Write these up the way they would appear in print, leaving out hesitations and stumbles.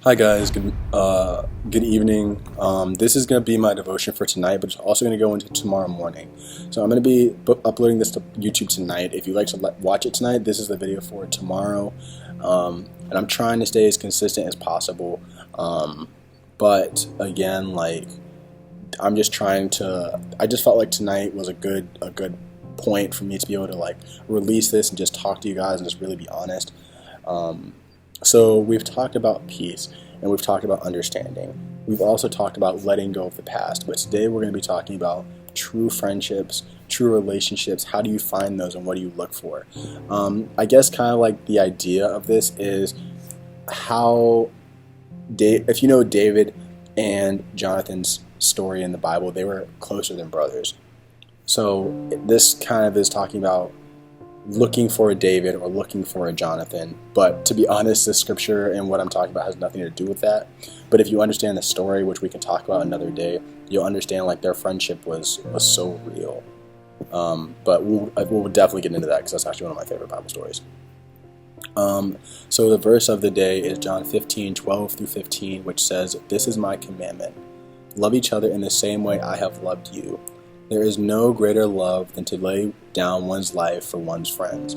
Hi guys, good evening. This is gonna be my devotion for tonight, but it's also gonna go into tomorrow morning. So I'm gonna be uploading this to YouTube tonight. If you'd like to watch it tonight, this is the video for tomorrow, and I'm trying to stay as consistent as possible. But again, like I'm just trying to. I just felt like tonight was a good point for me to be able to like release this and just talk to you guys and just really be honest. So we've talked about peace and we've talked about understanding. We've also talked about letting go of the past, but today we're going to be talking about true friendships, true relationships. How do you find those and what do you look for? I guess kind of like the idea of this is how, if you know David and Jonathan's story in the Bible, they were closer than brothers. So this kind of is talking about looking for a David or looking for a Jonathan. But to be honest, the scripture and what I'm talking about has nothing to do with that. But if you understand the story, which we can talk about another day, you'll understand like their friendship was so real. But we'll definitely get into that because that's actually one of my favorite Bible stories. So the verse of the day is John 15:12-15, which says, "This is my commandment. Love each other in the same way I have loved you. There is no greater love than to lay down one's life for one's friends.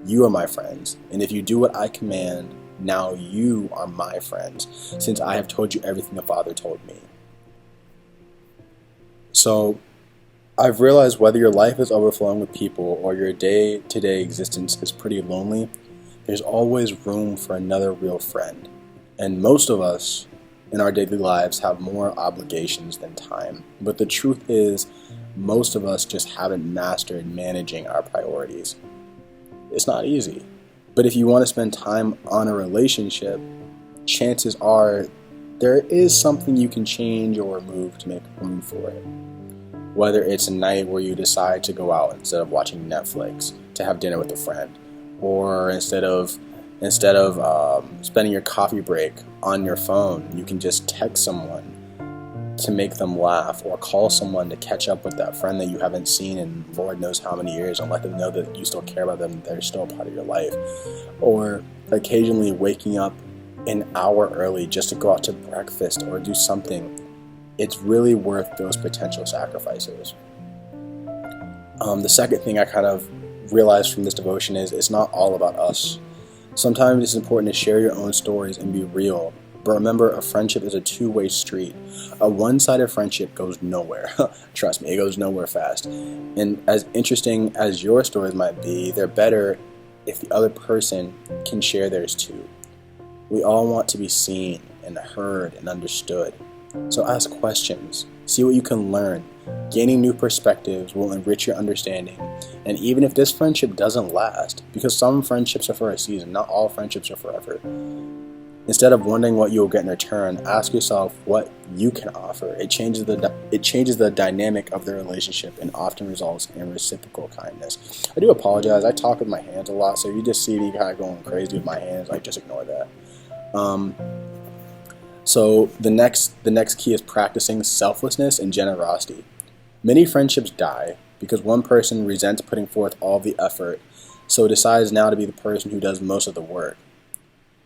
You are my friends, and if you do what I command, now you are my friends, since I have told you everything the Father told me." So I've realized whether your life is overflowing with people or your day-to-day existence is pretty lonely, there's always room for another real friend. And most of us in our daily lives have more obligations than time. But the truth is, most of us just haven't mastered managing our priorities. It's not easy. But if you want to spend time on a relationship, chances are there is something you can change or remove to make room for it. Whether it's a night where you decide to go out instead of watching Netflix to have dinner with a friend, or instead of spending your coffee break on your phone, you can just text someone to make them laugh, or call someone to catch up with that friend that you haven't seen in Lord knows how many years and let them know that you still care about them, they're still a part of your life. Or occasionally waking up an hour early just to go out to breakfast or do something. It's really worth those potential sacrifices. The second thing I kind of realized from this devotion is it's not all about us. Sometimes it's important to share your own stories and be real. But remember, a friendship is a two-way street. A one-sided friendship goes nowhere. Trust me, it goes nowhere fast. And as interesting as your stories might be, they're better if the other person can share theirs too. We all want to be seen and heard and understood. So ask questions. See what you can learn. Gaining new perspectives will enrich your understanding. And even if this friendship doesn't last, because some friendships are for a season, not all friendships are forever. Instead of wondering what you will get in return, ask yourself what you can offer. It changes the dynamic of the relationship and often results in reciprocal kindness. I do apologize. I talk with my hands a lot, so you just see me kind of going crazy with my hands. Like, just ignore that. So the next key is practicing selflessness and generosity. Many friendships die because one person resents putting forth all the effort, so decides now to be the person who does most of the work.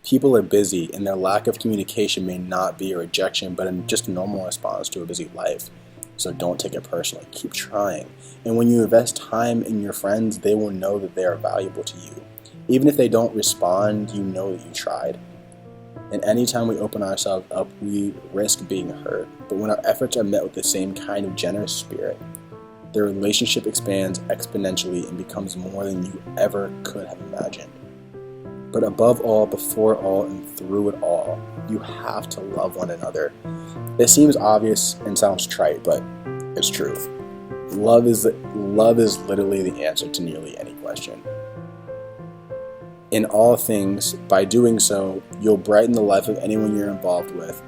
People are busy, and their lack of communication may not be a rejection, but just a normal response to a busy life. So don't take it personally. Keep trying. And when you invest time in your friends, they will know that they are valuable to you. Even if they don't respond, you know that you tried. And anytime we open ourselves up, we risk being hurt. But when our efforts are met with the same kind of generous spirit, the relationship expands exponentially and becomes more than you ever could have imagined. But above all, before all, and through it all, you have to love one another. It seems obvious and sounds trite, but it's true. Love is literally the answer to nearly any question. In all things, by doing so, you'll brighten the life of anyone you're involved with.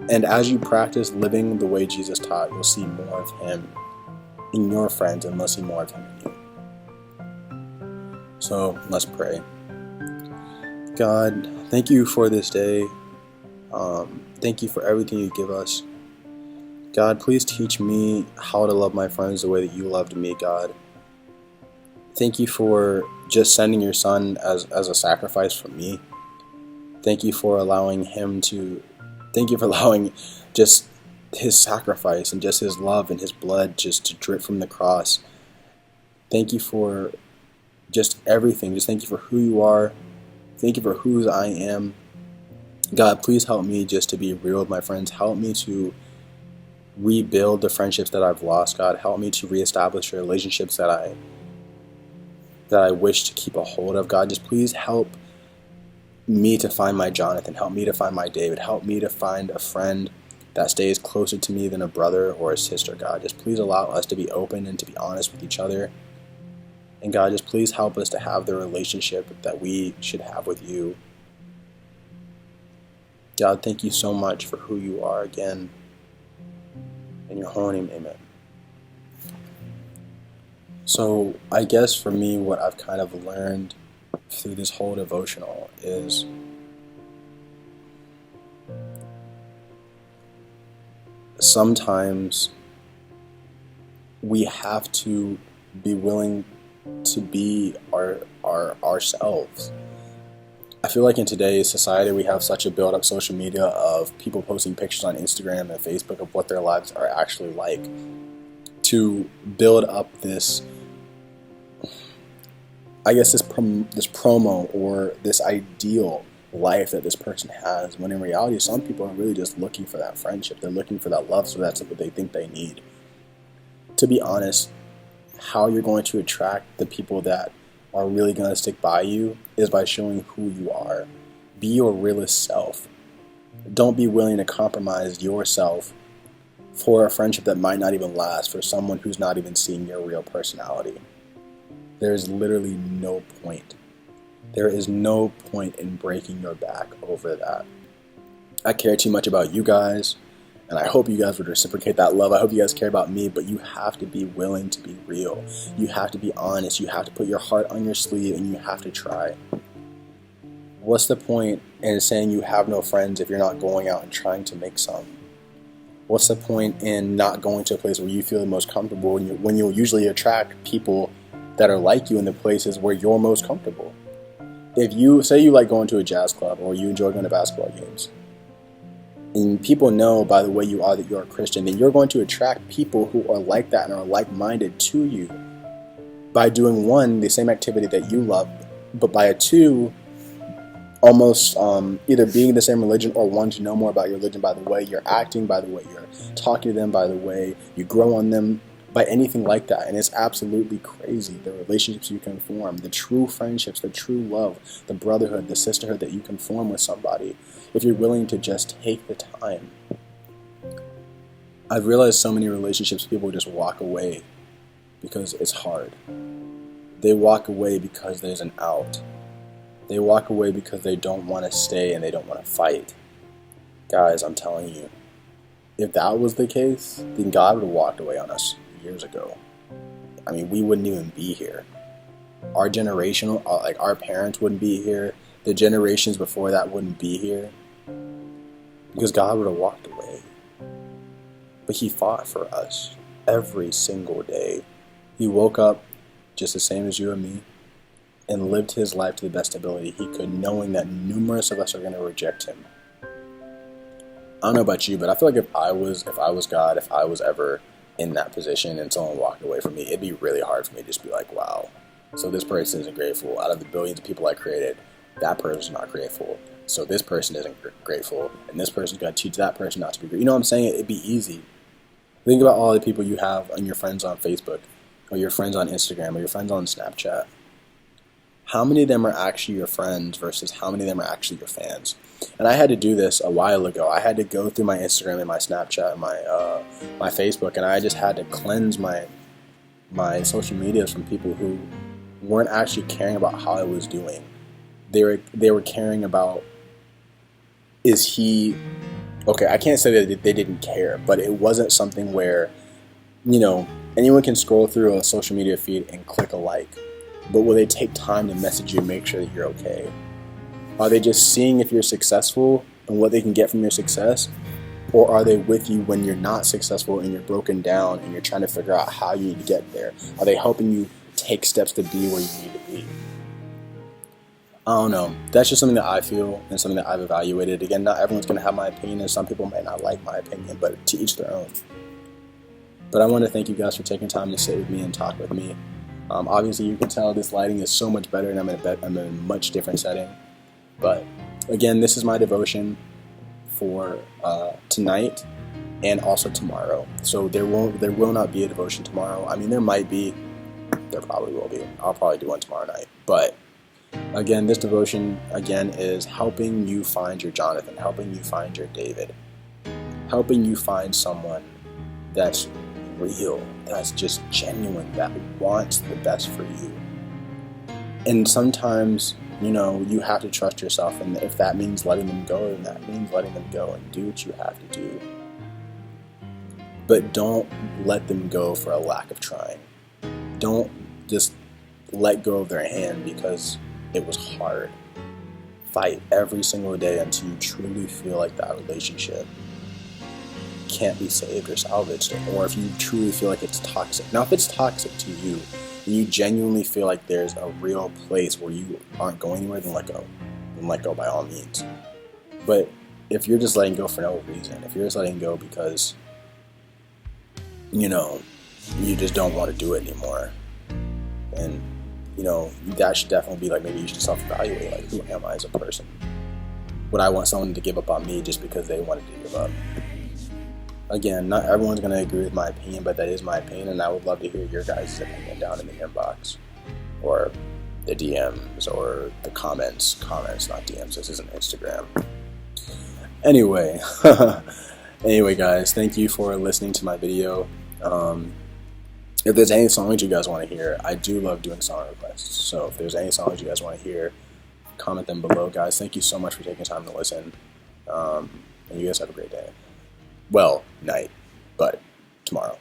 And as you practice living the way Jesus taught, you'll see more of Him in your friends and you'll see more of Him in you. So let's pray. God, thank you for this day. Thank you for everything you give us. God, please teach me how to love my friends the way that you loved me, God. Thank you for just sending your son as a sacrifice for me. Thank you for allowing just his sacrifice and just his love and his blood just to drip from the cross. Thank you for just everything. Just thank you for who you are. Thank you for whose I am. God, please help me just to be real with my friends. Help me to rebuild the friendships that I've lost. God, help me to reestablish the relationships that I wish to keep a hold of. God, just please help me to find my Jonathan. Help me to find my David. Help me to find a friend that stays closer to me than a brother or a sister. God, just please allow us to be open and to be honest with each other. And God, just please help us to have the relationship that we should have with you. God, thank you so much for who you are again. In your holy name, amen. So I guess for me, what I've kind of learned through this whole devotional is sometimes we have to be willing to be ourselves. I feel like in today's society we have such a build-up social media of people posting pictures on Instagram and Facebook of what their lives are actually like, to build up this, I guess, this promo or this ideal life that this person has, when in reality some people are really just looking for that friendship. They're looking for that love, so that's what they think they need. To be honest, how you're going to attract the people that are really going to stick by you is by showing who you are. Be your realest self. Don't be willing to compromise yourself for a friendship that might not even last, for someone who's not even seeing your real personality. There's literally no point. There is no point in breaking your back over that. I care too much about you guys, and I hope you guys would reciprocate that love. I hope you guys care about me, but you have to be willing to be real. You have to be honest. You have to put your heart on your sleeve, and you have to try. What's the point in saying you have no friends if you're not going out and trying to make some? What's the point in not going to a place where you feel the most comfortable when you usually attract people that are like you in the places where you're most comfortable? If you say you like going to a jazz club or you enjoy going to basketball games, and people know by the way you are that you're a Christian, then you're going to attract people who are like that and are like-minded to you by doing, one, the same activity that you love, but by two, almost either being the same religion or wanting to know more about your religion by the way you're acting, by the way you're talking to them, by the way you grow on them, by anything like that. And it's absolutely crazy, the relationships you can form, the true friendships, the true love, the brotherhood, the sisterhood that you can form with somebody if you're willing to just take the time. I've realized so many relationships people just walk away because it's hard. They walk away because there's an out. They walk away because they don't want to stay and they don't want to fight. Guys, I'm telling you, if that was the case, then God would have walked away on us years ago. I mean, we wouldn't even be here. Our generation, like our parents wouldn't be here. The generations before that wouldn't be here. Because God would have walked away. But He fought for us every single day. He woke up just the same as you and me and lived His life to the best ability He could, knowing that numerous of us are going to reject Him. I don't know about you, but I feel like if I was God, if I was ever in that position and someone walked away from me, it'd be really hard for me to just be like, wow, so this person isn't grateful. Out of the billions of people I created, that person's not grateful. So this person isn't grateful, and this person's going to teach that person not to be grateful. You know what I'm saying? It'd be easy. Think about all the people you have and your friends on Facebook, or your friends on Instagram, or your friends on Snapchat. How many of them are actually your friends versus how many of them are actually your fans? And I had to do this a while ago. I had to go through my Instagram and my Snapchat and my Facebook, and I just had to cleanse my social medias from people who weren't actually caring about how I was doing. They were caring about, is he okay? I can't say that they didn't care, but it wasn't something where, anyone can scroll through a social media feed and click a like. But will they take time to message you and make sure that you're okay? Are they just seeing if you're successful and what they can get from your success? Or are they with you when you're not successful and you're broken down and you're trying to figure out how you need to get there? Are they helping you take steps to be where you need to be? don't know. That's just something that I feel and something that I've evaluated. Again, not everyone's going to have my opinion, and some people might not like my opinion, but to each their own. But I want to thank you guys for taking time to sit with me and talk with me. Obviously, you can tell this lighting is so much better, and I'm in a much different setting. But again, this is my devotion for tonight and also tomorrow. So there will not be a devotion tomorrow. I mean, there might be. There probably will be. I'll probably do one tomorrow night. But again, this devotion again is helping you find your Jonathan, helping you find your David, helping you find someone that's real, that's just genuine, that wants the best for you. And sometimes, you have to trust yourself, and if that means letting them go, then that means letting them go and do what you have to do. But don't let them go for a lack of trying. Don't just let go of their hand because it was hard. Fight every single day until you truly feel like that relationship can't be saved or salvaged, or if you truly feel like it's toxic. Now, if it's toxic to you, and you genuinely feel like there's a real place where you aren't going anywhere, then let go. Then let go by all means. But if you're just letting go for no reason, if you're just letting go because, you just don't want to do it anymore, and, that should definitely be like, maybe you should self-evaluate, like, who am I as a person? Would I want someone to give up on me just because they wanted to give up? Again, not everyone's going to agree with my opinion, but that is my opinion, and I would love to hear your guys' opinion down in the inbox, or the DMs, or the comments, not DMs, this isn't Instagram. Anyway, guys, thank you for listening to my video. If there's any songs you guys want to hear, I do love doing song requests, so if there's any songs you guys want to hear, comment them below, guys. Thank you so much for taking time to listen, and you guys have a great day. Well, night, but tomorrow.